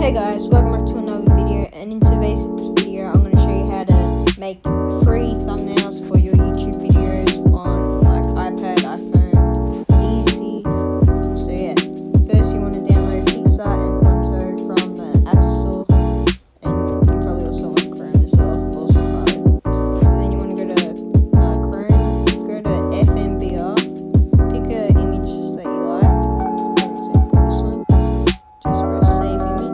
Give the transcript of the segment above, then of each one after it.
Hey guys, welcome back to another video, and in today's video I'm going to show you how to make free thumbnails for your YouTube videos on like iPad, iPhone, easy. So yeah, first you want to download Insta and Fonto from the App Store, and you probably also want Chrome as well, or Safari. So then you want to go to Chrome, go to FMBR, pick an image that you like, for example this one, just press save image.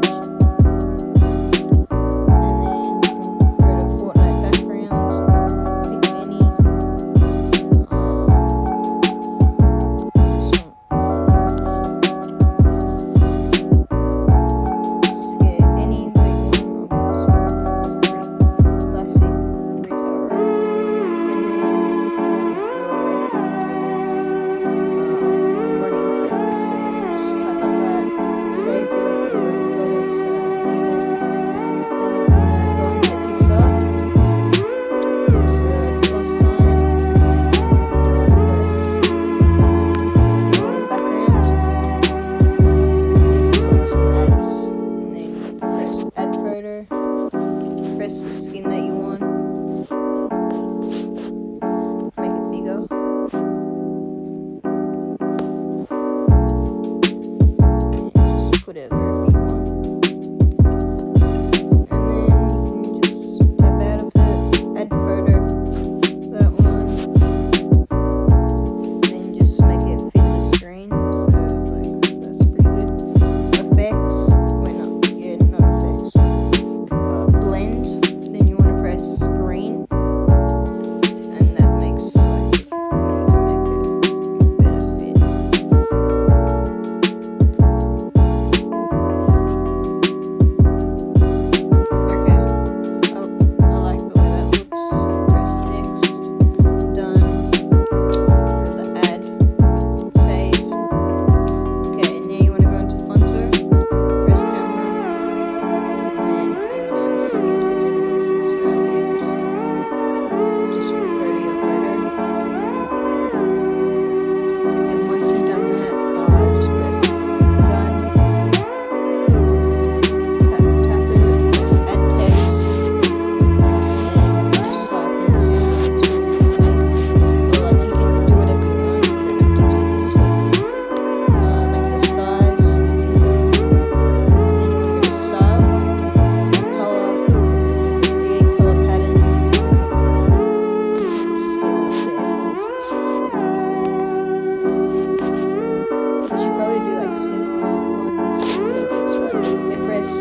Press the skin that you want, make it bigger, and just put it wherever you want, and then you can just tap out of it, add photo, that one, and then just make it fit the screen, so like that's pretty good. Effects, not effects. Blend, then you want to press screen, and that makes like you can make it better fit. Okay, I like the way that looks. Press next, done, the add, save. Okay, and now you want to go into Fonto, press camera, and then skip this because this is where I live, so just go to your photo, and once you've done that, just press done, tap it, press add text, and just type in how you want to make, or like you can do whatever you want, you don't have to do this one. Make the size bigger, then you want to go to style, color, create color pattern, just get one of the F-ones, you should probably do like similar ones so it looks right, and press